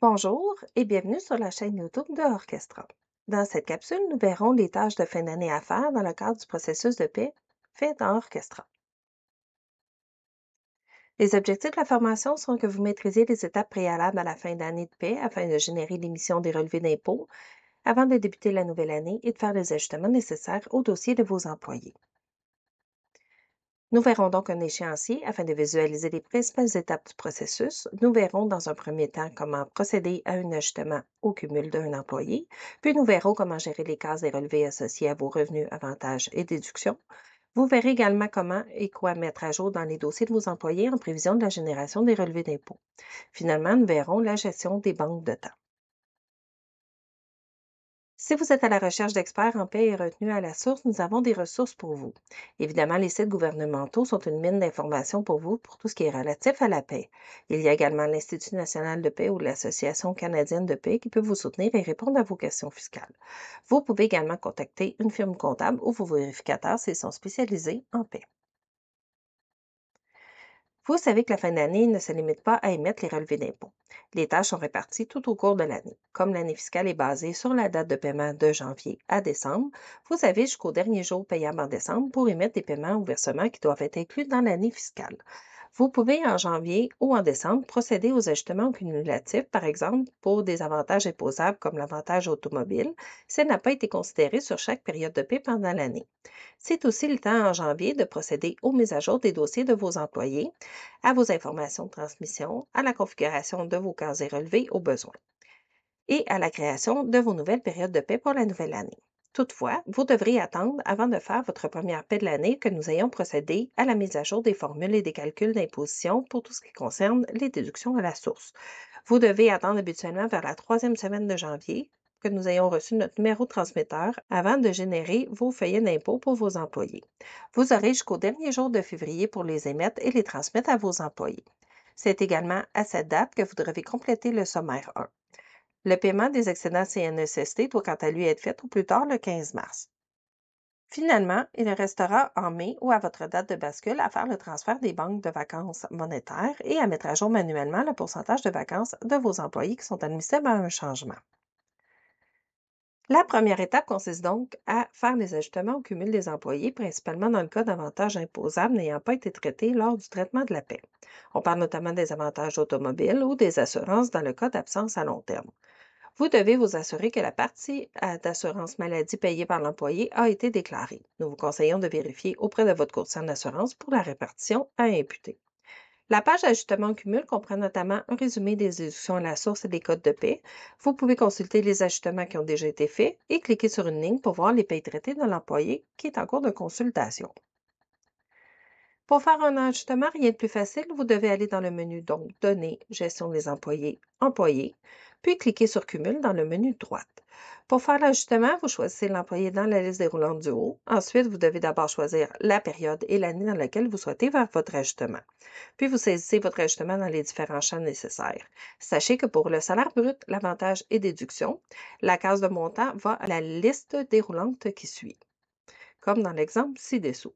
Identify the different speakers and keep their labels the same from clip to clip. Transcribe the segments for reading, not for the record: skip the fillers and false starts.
Speaker 1: Bonjour et bienvenue sur la chaîne YouTube de Orchestra. Dans cette capsule, nous verrons les tâches de fin d'année à faire dans le cadre du processus de paix fait dans Orchestra. Les objectifs de la formation sont que vous maîtrisiez les étapes préalables à la fin d'année de paix afin de générer l'émission des relevés d'impôts avant de débuter la nouvelle année et de faire les ajustements nécessaires au dossier de vos employés. Nous verrons donc un échéancier afin de visualiser les principales étapes du processus. Nous verrons dans un premier temps comment procéder à un ajustement au cumul d'un employé, puis nous verrons comment gérer les cases des relevés associés à vos revenus, avantages et déductions. Vous verrez également comment et quoi mettre à jour dans les dossiers de vos employés en prévision de la génération des relevés d'impôts. Finalement, nous verrons la gestion des banques de temps. Si vous êtes à la recherche d'experts en paie et retenue à la source, nous avons des ressources pour vous. Évidemment, les sites gouvernementaux sont une mine d'informations pour vous pour tout ce qui est relatif à la paie. Il y a également l'Institut national de paie ou l'Association canadienne de paie qui peut vous soutenir et répondre à vos questions fiscales. Vous pouvez également contacter une firme comptable ou vos vérificateurs s'ils sont spécialisés en paie. Vous savez que la fin d'année ne se limite pas à émettre les relevés d'impôts. Les tâches sont réparties tout au cours de l'année. Comme l'année fiscale est basée sur la date de paiement de janvier à décembre, vous avez jusqu'au dernier jour payable en décembre pour émettre des paiements ou versements qui doivent être inclus dans l'année fiscale. Vous pouvez, en janvier ou en décembre, procéder aux ajustements cumulatifs, par exemple pour des avantages imposables comme l'avantage automobile, si elle n'a pas été considéré sur chaque période de paie pendant l'année. C'est aussi le temps en janvier de procéder aux mises à jour des dossiers de vos employés, à vos informations de transmission, à la configuration de vos cases et relevés au besoin et à la création de vos nouvelles périodes de paie pour la nouvelle année. Toutefois, vous devrez attendre avant de faire votre première paie de l'année que nous ayons procédé à la mise à jour des formules et des calculs d'imposition pour tout ce qui concerne les déductions à la source. Vous devez attendre habituellement vers la troisième semaine de janvier que nous ayons reçu notre numéro de transmetteur avant de générer vos feuillets d'impôt pour vos employés. Vous aurez jusqu'au dernier jour de février pour les émettre et les transmettre à vos employés. C'est également à cette date que vous devez compléter le sommaire 1. Le paiement des excédents CNESST doit quant à lui être fait au plus tard le 15 mars. Finalement, il restera en mai ou à votre date de bascule à faire le transfert des banques de vacances monétaires et à mettre à jour manuellement le pourcentage de vacances de vos employés qui sont admissibles à un changement. La première étape consiste donc à faire les ajustements au cumul des employés, principalement dans le cas d'avantages imposables n'ayant pas été traités lors du traitement de la paie. On parle notamment des avantages automobiles ou des assurances dans le cas d'absence à long terme. Vous devez vous assurer que la partie d'assurance maladie payée par l'employé a été déclarée. Nous vous conseillons de vérifier auprès de votre courtier en assurance pour la répartition à imputer. La page d'ajustement au cumul comprend notamment un résumé des déductions à la source et des codes de paie. Vous pouvez consulter les ajustements qui ont déjà été faits et cliquer sur une ligne pour voir les paies traitées de l'employé qui est en cours de consultation. Pour faire un ajustement, rien de plus facile, vous devez aller dans le menu donc Données, Gestion des employés, Employés, puis cliquer sur Cumul dans le menu de droite. Pour faire l'ajustement, vous choisissez l'employé dans la liste déroulante du haut. Ensuite, vous devez d'abord choisir la période et l'année dans laquelle vous souhaitez faire votre ajustement. Puis, vous saisissez votre ajustement dans les différents champs nécessaires. Sachez que pour le salaire brut, l'avantage et déduction, la case de montant va à la liste déroulante qui suit, comme dans l'exemple ci-dessous.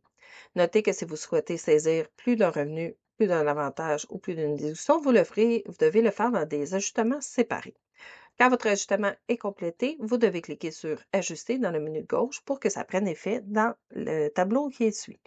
Speaker 1: Notez que si vous souhaitez saisir plus d'un revenu, plus d'un avantage ou plus d'une déduction, vous devez le faire dans des ajustements séparés. Quand votre ajustement est complété, vous devez cliquer sur Ajuster dans le menu de gauche pour que ça prenne effet dans le tableau qui suit.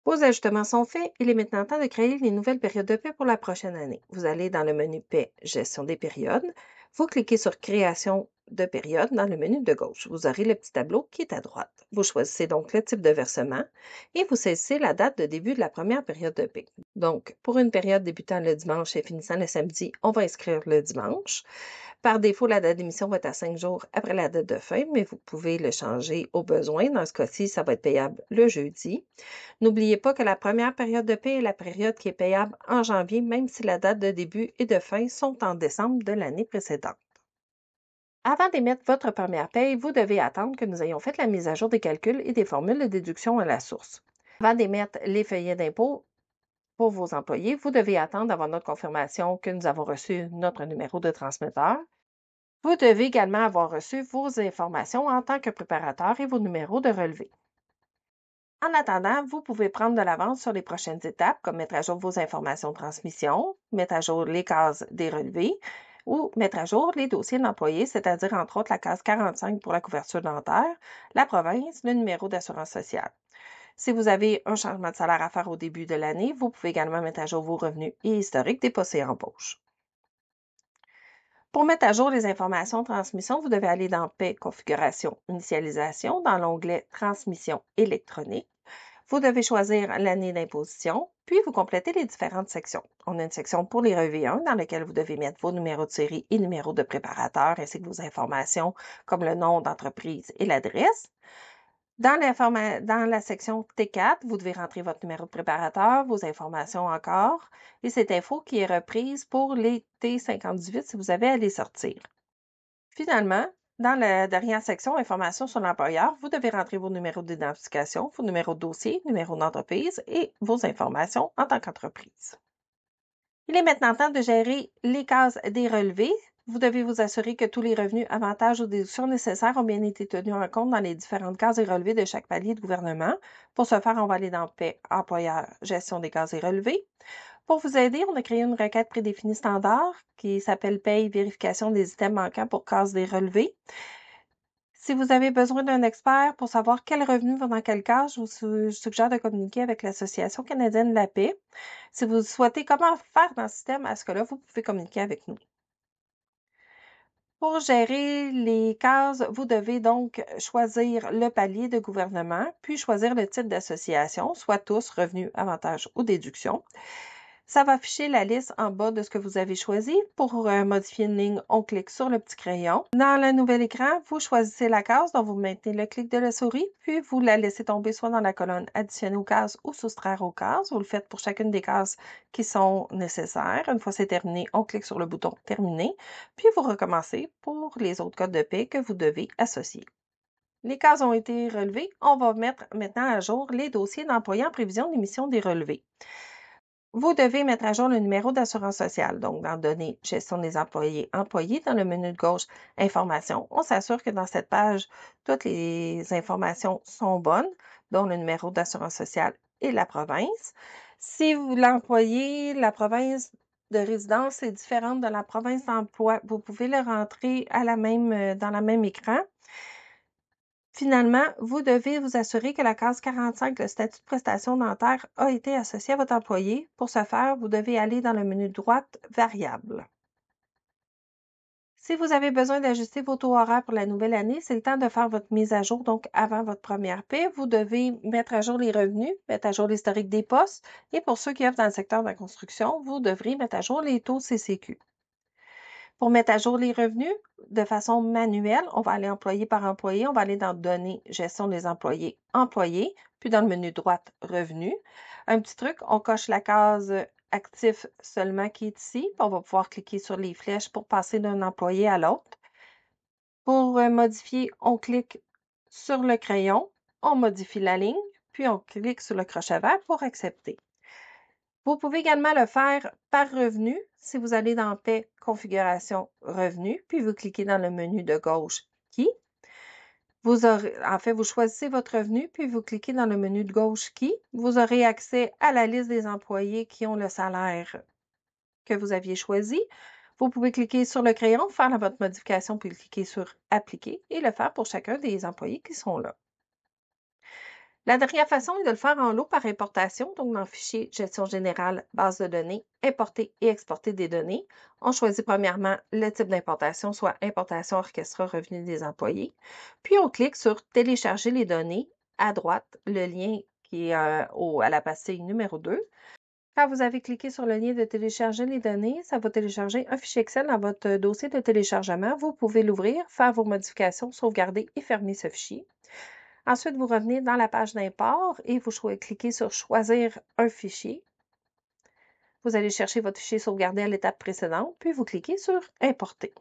Speaker 1: Vos ajustements sont faits, il est maintenant temps de créer les nouvelles périodes de paie pour la prochaine année. Vous allez dans le menu Paie, Gestion des périodes. Vous cliquez sur Création de période dans le menu de gauche. Vous aurez le petit tableau qui est à droite. Vous choisissez donc le type de versement et vous saisissez la date de début de la première période de paie. Donc, pour une période débutant le dimanche et finissant le samedi, on va inscrire le dimanche. Par défaut, la date d'émission va être à 5 jours après la date de fin, mais vous pouvez le changer au besoin. Dans ce cas-ci, ça va être payable le jeudi. N'oubliez pas que la première période de paie est la période qui est payable en janvier, même si la date de début et de fin sont en décembre de l'année précédente. Avant d'émettre votre première paie, vous devez attendre que nous ayons fait la mise à jour des calculs et des formules de déduction à la source. Avant d'émettre les feuillets d'impôt pour vos employés, vous devez attendre d'avoir notre confirmation que nous avons reçu notre numéro de transmetteur. Vous devez également avoir reçu vos informations en tant que préparateur et vos numéros de relevé. En attendant, vous pouvez prendre de l'avance sur les prochaines étapes, comme mettre à jour vos informations de transmission, mettre à jour les cases des relevés ou mettre à jour les dossiers d'employés, c'est-à-dire entre autres la case 45 pour la couverture dentaire, la province, le numéro d'assurance sociale. Si vous avez un changement de salaire à faire au début de l'année, vous pouvez également mettre à jour vos revenus et historiques des postes et embauches. Pour mettre à jour les informations de transmission, vous devez aller dans Paie, Configuration, Initialisation, dans l'onglet Transmission électronique. Vous devez choisir l'année d'imposition, puis vous complétez les différentes sections. On a une section pour les relevés 1 dans laquelle vous devez mettre vos numéros de série et numéros de préparateur, ainsi que vos informations comme le nom d'entreprise et l'adresse. Dans la section T4, vous devez rentrer votre numéro de préparateur, vos informations encore, et cette info qui est reprise pour les T58 si vous avez à les sortir. Finalement, dans la dernière section, Informations sur l'employeur, vous devez rentrer vos numéros d'identification, vos numéros de dossier, numéro d'entreprise et vos informations en tant qu'entreprise. Il est maintenant temps de gérer les cases des relevés. Vous devez vous assurer que tous les revenus, avantages ou déductions nécessaires ont bien été tenus en compte dans les différentes cases et relevés de chaque palier de gouvernement. Pour ce faire, on va aller dans Paie, employeur, gestion des cases et relevés. Pour vous aider, on a créé une requête prédéfinie standard qui s'appelle Paye, vérification des items manquants pour case des relevés. Si vous avez besoin d'un expert pour savoir quel revenu va dans quelle case, je vous suggère de communiquer avec l'Association canadienne de la paix. Si vous souhaitez comment faire dans le système, à ce que là, vous pouvez communiquer avec nous. Pour gérer les cases, vous devez donc choisir le palier de gouvernement, puis choisir le type d'association, soit tous, revenus, avantages ou déductions. Ça va afficher la liste en bas de ce que vous avez choisi. Pour modifier une ligne, on clique sur le petit crayon. Dans le nouvel écran, vous choisissez la case dont vous maintenez le clic de la souris, puis vous la laissez tomber soit dans la colonne Additionner aux cases ou soustraire aux cases. Vous le faites pour chacune des cases qui sont nécessaires. Une fois c'est terminé, on clique sur le bouton Terminer, puis vous recommencez pour les autres codes de paie que vous devez associer. Les cases ont été relevées. On va mettre maintenant à jour les dossiers d'employés en prévision d'émission des relevés. Vous devez mettre à jour le numéro d'assurance sociale. Donc, dans Données, gestion des employés, employés, dans le menu de gauche, Informations, on s'assure que dans cette page, toutes les informations sont bonnes, dont le numéro d'assurance sociale et la province. Si vous l'employez, la province de résidence est différente de la province d'emploi, vous pouvez le rentrer dans le même écran. Finalement, vous devez vous assurer que la case 45, le statut de prestation dentaire, a été associé à votre employé. Pour ce faire, vous devez aller dans le menu de droite Variables. Si vous avez besoin d'ajuster vos taux horaires pour la nouvelle année, c'est le temps de faire votre mise à jour. Donc, avant votre première paie, vous devez mettre à jour les revenus, mettre à jour l'historique des postes. Et pour ceux qui œuvrent dans le secteur de la construction, vous devrez mettre à jour les taux CCQ. Pour mettre à jour les revenus de façon manuelle, on va aller employé par employé, on va aller dans Données, gestion des employés, employés, puis dans le menu droite, Revenus. Un petit truc, on coche la case actif seulement qui est ici, puis on va pouvoir cliquer sur les flèches pour passer d'un employé à l'autre. Pour modifier, on clique sur le crayon, on modifie la ligne, puis on clique sur le crochet vert pour accepter. Vous pouvez également le faire par revenu si vous allez dans Paie, Configuration, Revenu, puis vous cliquez dans le menu de gauche Qui. Vous choisissez votre revenu, puis vous cliquez dans le menu de gauche Qui. Vous aurez accès à la liste des employés qui ont le salaire que vous aviez choisi. Vous pouvez cliquer sur le crayon, faire votre modification, puis cliquer sur Appliquer et le faire pour chacun des employés qui sont là. La dernière façon est de le faire en lot par importation, donc dans le fichier Gestion générale, base de données, importer et exporter des données. On choisit premièrement le type d'importation, soit importation orchestra revenu des employés. Puis on clique sur Télécharger les données. À droite, le lien qui est à la pastille numéro 2. Quand vous avez cliqué sur le lien de télécharger les données, ça va télécharger un fichier Excel dans votre dossier de téléchargement. Vous pouvez l'ouvrir, faire vos modifications, sauvegarder et fermer ce fichier. Ensuite, vous revenez dans la page d'import et vous cliquez sur Choisir un fichier. Vous allez chercher votre fichier sauvegardé à l'étape précédente, puis vous cliquez sur Importer.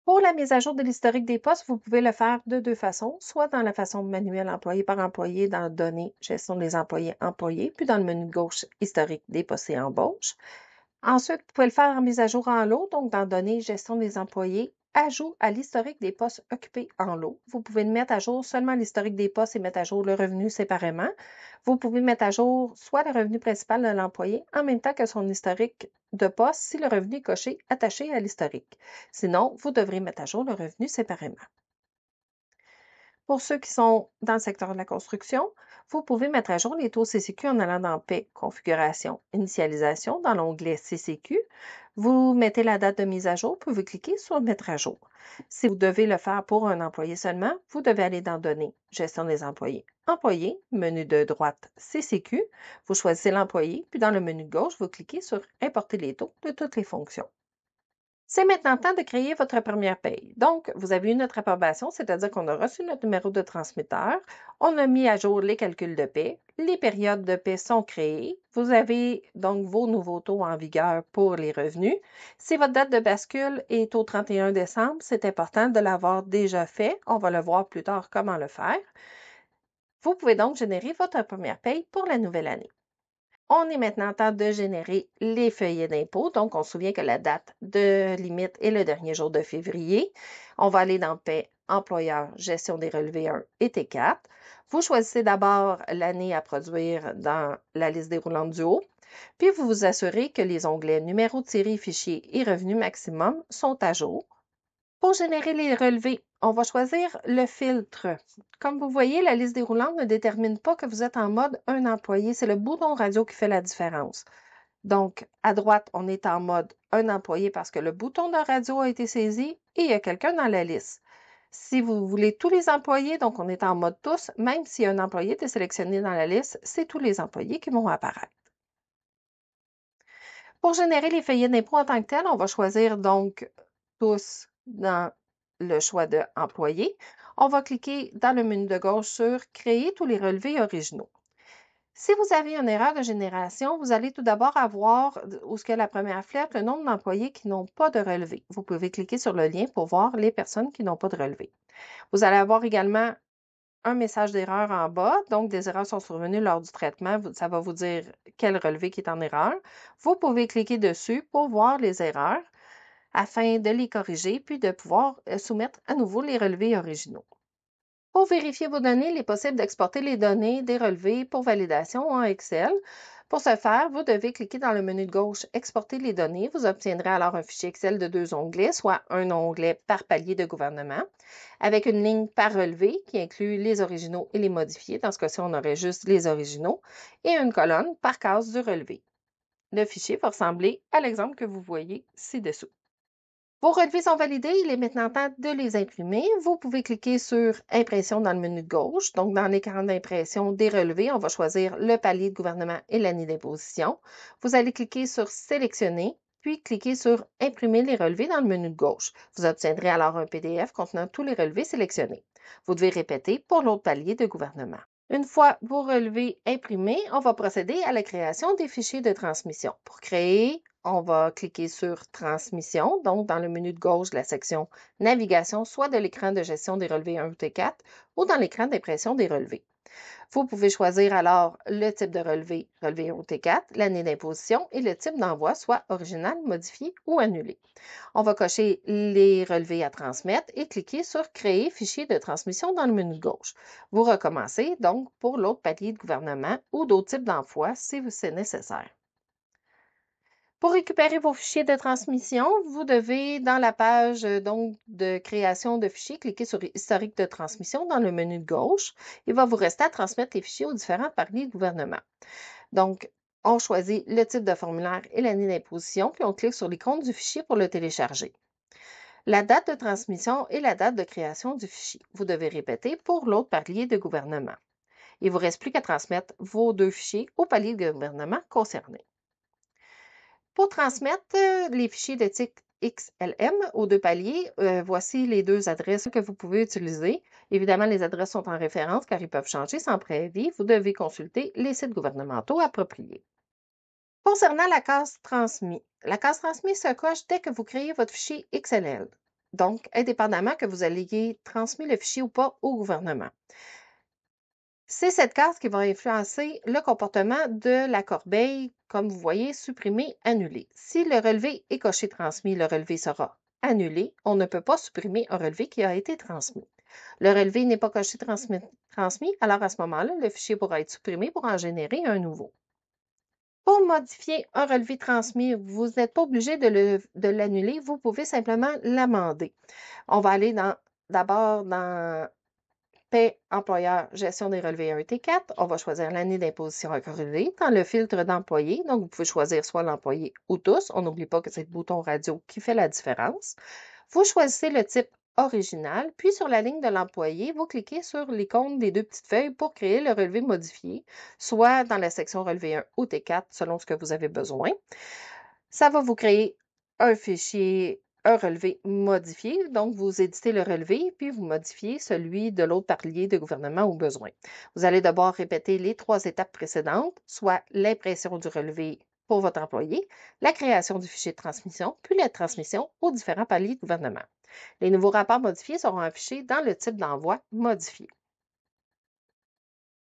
Speaker 1: Pour la mise à jour de l'historique des postes, vous pouvez le faire de deux façons, soit dans la façon manuelle employé par employé dans Données, gestion des employés employés, puis dans le menu de gauche historique des postes et embauches. Ensuite, vous pouvez le faire en mise à jour en lot, donc dans Données, gestion des employés, ajout à l'historique des postes occupés en lot. Vous pouvez mettre à jour seulement l'historique des postes et mettre à jour le revenu séparément. Vous pouvez mettre à jour soit le revenu principal de l'employé en même temps que son historique de poste si le revenu est coché attaché à l'historique. Sinon, vous devrez mettre à jour le revenu séparément. Pour ceux qui sont dans le secteur de la construction, vous pouvez mettre à jour les taux CCQ en allant dans Paix, Configuration, Initialisation, dans l'onglet CCQ. Vous mettez la date de mise à jour, puis vous cliquez sur Mettre à jour. Si vous devez le faire pour un employé seulement, vous devez aller dans Données, Gestion des employés, Employés, menu de droite CCQ. Vous choisissez l'employé, puis dans le menu de gauche, vous cliquez sur Importer les taux de toutes les fonctions. C'est maintenant temps de créer votre première paye. Donc, vous avez eu notre approbation, c'est-à-dire qu'on a reçu notre numéro de transmetteur, on a mis à jour les calculs de paie, les périodes de paie sont créées, vous avez donc vos nouveaux taux en vigueur pour les revenus. Si votre date de bascule est au 31 décembre, c'est important de l'avoir déjà fait. On va le voir plus tard comment le faire. Vous pouvez donc générer votre première paye pour la nouvelle année. On est maintenant en temps de générer les feuillets d'impôt. Donc, on se souvient que la date de limite est le dernier jour de février. On va aller dans Paie, Employeur, Gestion des relevés 1 et T4. Vous choisissez d'abord l'année à produire dans la liste déroulante du haut. Puis, vous vous assurez que les onglets Numéro de série, Fichier et Revenu maximum sont à jour. Pour générer les relevés, on va choisir le filtre. Comme vous voyez, la liste déroulante ne détermine pas que vous êtes en mode un employé. C'est le bouton radio qui fait la différence. Donc, à droite, on est en mode un employé parce que le bouton de radio a été saisi et il y a quelqu'un dans la liste. Si vous voulez tous les employés, donc on est en mode tous, même si un employé est sélectionné dans la liste, c'est tous les employés qui vont apparaître. Pour générer les feuillets d'impôt en tant que tel, on va choisir donc tous dans le choix de employé. On va cliquer dans le menu de gauche sur Créer tous les relevés originaux. Si vous avez une erreur de génération, vous allez tout d'abord avoir, où ce que la première flèche, le nombre d'employés qui n'ont pas de relevé. Vous pouvez cliquer sur le lien pour voir les personnes qui n'ont pas de relevé. Vous allez avoir également un message d'erreur en bas. Donc, des erreurs sont survenues lors du traitement. Ça va vous dire quel relevé qui est en erreur. Vous pouvez cliquer dessus pour voir les erreurs afin de les corriger puis de pouvoir soumettre à nouveau les relevés originaux. Pour vérifier vos données, il est possible d'exporter les données des relevés pour validation en Excel. Pour ce faire, vous devez cliquer dans le menu de gauche Exporter les données. Vous obtiendrez alors un fichier Excel de 2 onglets, soit un onglet par palier de gouvernement, avec une ligne par relevé qui inclut les originaux et les modifiés. Dans ce cas-ci, on aurait juste les originaux et une colonne par case du relevé. Le fichier va ressembler à l'exemple que vous voyez ci-dessous. Vos relevés sont validés, il est maintenant temps de les imprimer. Vous pouvez cliquer sur Impression dans le menu de gauche. Donc, dans l'écran d'impression des relevés, on va choisir le palier de gouvernement et l'année d'imposition. Vous allez cliquer sur Sélectionner, puis cliquer sur Imprimer les relevés dans le menu de gauche. Vous obtiendrez alors un PDF contenant tous les relevés sélectionnés. Vous devez répéter pour l'autre palier de gouvernement. Une fois vos relevés imprimés, on va procéder à la création des fichiers de transmission. Pour créer, on va cliquer sur Transmission, donc dans le menu de gauche de la section Navigation, soit de l'écran de gestion des relevés 1 ou T4 ou dans l'écran d'impression des relevés. Vous pouvez choisir alors le type de relevé, relevé 1 ou T4, l'année d'imposition et le type d'envoi, soit original, modifié ou annulé. On va cocher les relevés à transmettre et cliquer sur Créer fichier de transmission dans le menu de gauche. Vous recommencez donc pour l'autre palier de gouvernement ou d'autres types d'envoi si c'est nécessaire. Pour récupérer vos fichiers de transmission, vous devez, dans la page donc, de création de fichiers, cliquer sur Historique de transmission dans le menu de gauche. Il va vous rester à transmettre les fichiers aux différents paliers de gouvernement. Donc, on choisit le type de formulaire et l'année d'imposition, puis on clique sur l'icône du fichier pour le télécharger. La date de transmission et la date de création du fichier. Vous devez répéter pour l'autre palier de gouvernement. Il ne vous reste plus qu'à transmettre vos deux fichiers au palier de gouvernement concerné. Pour transmettre les fichiers de type XLM aux deux paliers, voici les deux adresses que vous pouvez utiliser. Évidemment, les adresses sont en référence car ils peuvent changer sans préavis. Vous devez consulter les sites gouvernementaux appropriés. Concernant la case transmis, la case transmis se coche dès que vous créez votre fichier XLL. Donc, indépendamment que vous ayez transmis le fichier ou pas au gouvernement. C'est cette case qui va influencer le comportement de la corbeille, comme vous voyez, supprimer, annuler. Si le relevé est coché transmis, le relevé sera annulé. On ne peut pas supprimer un relevé qui a été transmis. Le relevé n'est pas coché transmis, alors à ce moment-là, le fichier pourra être supprimé pour en générer un nouveau. Pour modifier un relevé transmis, vous n'êtes pas obligé de l'annuler, vous pouvez simplement l'amender. On va aller d'abord dans Paie employeur, gestion des relevés 1 et T4. On va choisir l'année d'imposition à corriger dans le filtre d'employé. Donc, vous pouvez choisir soit l'employé ou tous. On n'oublie pas que c'est le bouton radio qui fait la différence. Vous choisissez le type original, puis sur la ligne de l'employé, vous cliquez sur l'icône des deux petites feuilles pour créer le relevé modifié, soit dans la section relevé 1 ou T4 selon ce que vous avez besoin. Ça va vous créer un fichier, un relevé modifié. Donc, vous éditez le relevé, puis vous modifiez celui de l'autre palier de gouvernement au besoin. Vous allez devoir répéter les 3 étapes précédentes, soit l'impression du relevé pour votre employé, la création du fichier de transmission, puis la transmission aux différents paliers de gouvernement. Les nouveaux rapports modifiés seront affichés dans le type d'envoi modifié.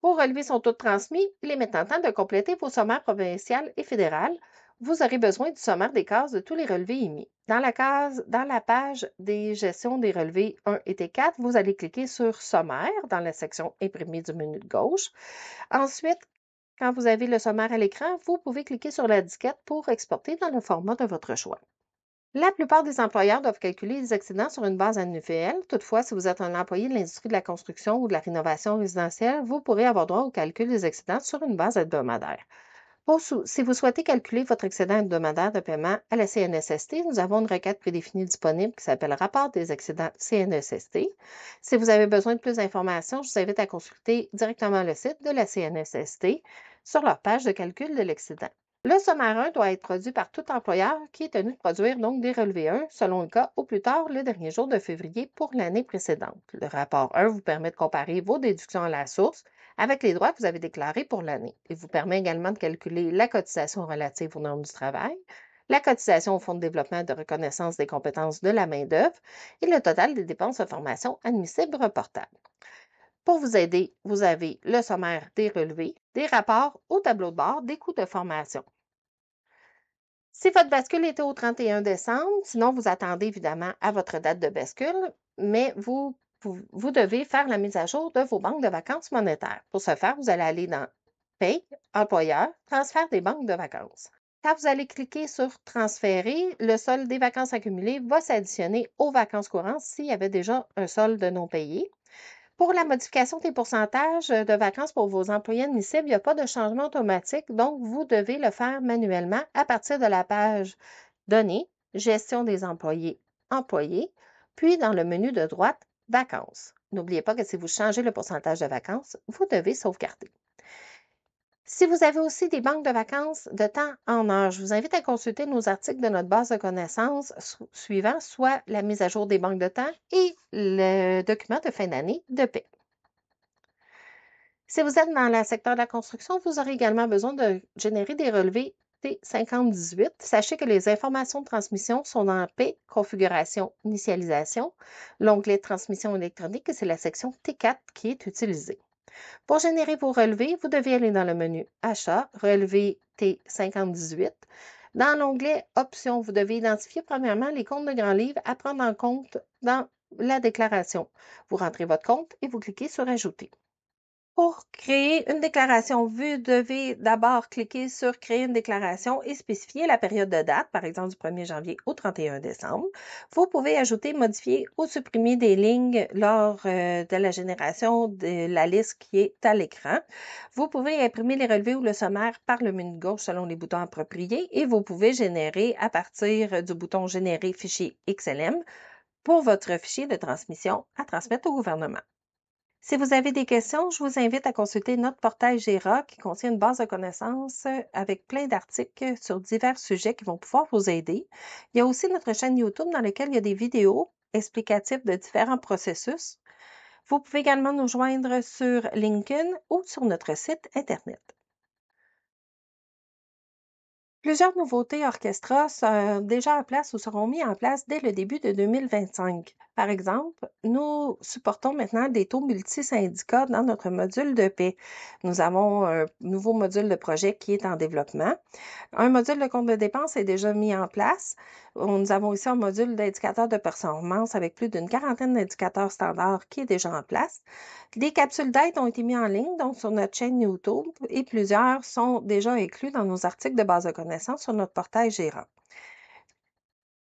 Speaker 1: Vos relevés sont tous transmis. Il est maintenant temps de compléter vos sommaires provinciales et fédérales. Vous aurez besoin du sommaire des cases de tous les relevés émis. Dans la page des gestions des relevés 1 et T4, vous allez cliquer sur Sommaire dans la section Imprimé du menu de gauche. Ensuite, quand vous avez le sommaire à l'écran, vous pouvez cliquer sur la disquette pour exporter dans le format de votre choix. La plupart des employeurs doivent calculer les excédents sur une base annuelle. Toutefois, si vous êtes un employé de l'industrie de la construction ou de la rénovation résidentielle, vous pourrez avoir droit au calcul des excédents sur une base hebdomadaire. Si vous souhaitez calculer votre excédent hebdomadaire de paiement à la CNSST, nous avons une requête prédéfinie disponible qui s'appelle Rapport des excédents CNSST. Si vous avez besoin de plus d'informations, je vous invite à consulter directement le site de la CNSST sur leur page de calcul de l'excédent. Le sommaire 1 doit être produit par tout employeur qui est tenu de produire donc des relevés 1, selon le cas, au plus tard le dernier jour de février pour l'année précédente. Le rapport 1 vous permet de comparer vos déductions à la source avec les droits que vous avez déclarés pour l'année. Il vous permet également de calculer la cotisation relative aux normes du travail, la cotisation au Fonds de développement et de reconnaissance des compétences de la main-d'œuvre et le total des dépenses de formation admissibles reportables. Pour vous aider, vous avez le sommaire des relevés, des rapports au tableau de bord des coûts de formation. Si votre bascule était au 31 décembre, sinon vous attendez évidemment à votre date de bascule, mais vous devez faire la mise à jour de vos banques de vacances monétaires. Pour ce faire, vous allez aller dans Paye, Employeur, Transfert des banques de vacances. Quand vous allez cliquer sur Transférer, le solde des vacances accumulées va s'additionner aux vacances courantes s'il y avait déjà un solde non payé. Pour la modification des pourcentages de vacances pour vos employés admissibles, il n'y a pas de changement automatique, donc vous devez le faire manuellement à partir de la page Données, Gestion des employés, Employés, puis dans le menu de droite, Vacances. N'oubliez pas que si vous changez le pourcentage de vacances, vous devez sauvegarder. Si vous avez aussi des banques de vacances de temps en heure, je vous invite à consulter nos articles de notre base de connaissances suivants, soit la mise à jour des banques de temps et le document de fin d'année de paie. Si vous êtes dans le secteur de la construction, vous aurez également besoin de générer des relevés T5018. Sachez que les informations de transmission sont dans Paie, Configuration, Initialisation. L'onglet Transmission électronique, c'est la section T4 qui est utilisée. Pour générer vos relevés, vous devez aller dans le menu Achat, Relevé T5018. Dans l'onglet Options, vous devez identifier premièrement les comptes de grands livres à prendre en compte dans la déclaration. Vous rentrez votre compte et vous cliquez sur Ajouter. Pour créer une déclaration, vous devez d'abord cliquer sur Créer une déclaration et spécifier la période de date, par exemple du 1er janvier au 31 décembre. Vous pouvez ajouter, modifier ou supprimer des lignes lors de la génération de la liste qui est à l'écran. Vous pouvez imprimer les relevés ou le sommaire par le menu de gauche selon les boutons appropriés et vous pouvez générer à partir du bouton Générer fichier XLM pour votre fichier de transmission à transmettre au gouvernement. Si vous avez des questions, je vous invite à consulter notre portail GERA qui contient une base de connaissances avec plein d'articles sur divers sujets qui vont pouvoir vous aider. Il y a aussi notre chaîne YouTube dans laquelle il y a des vidéos explicatives de différents processus. Vous pouvez également nous joindre sur LinkedIn ou sur notre site Internet. Plusieurs nouveautés Orchestra sont déjà en place ou seront mises en place dès le début de 2025. Par exemple, nous supportons maintenant des taux multisyndicats dans notre module de paie. Nous avons un nouveau module de projet qui est en développement. Un module de compte de dépenses est déjà mis en place. Nous avons aussi un module d'indicateurs de performance avec plus d'une quarantaine d'indicateurs standards qui est déjà en place. Des capsules d'aide ont été mises en ligne, donc sur notre chaîne YouTube, et plusieurs sont déjà inclus dans nos articles de base de connaissances sur notre portail Gérant.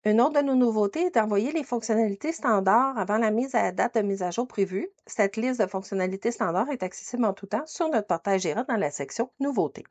Speaker 1: Une autre de nos nouveautés est d'envoyer les fonctionnalités standards avant la date de mise à jour prévue. Cette liste de fonctionnalités standards est accessible en tout temps sur notre portail Gérant dans la section Nouveautés.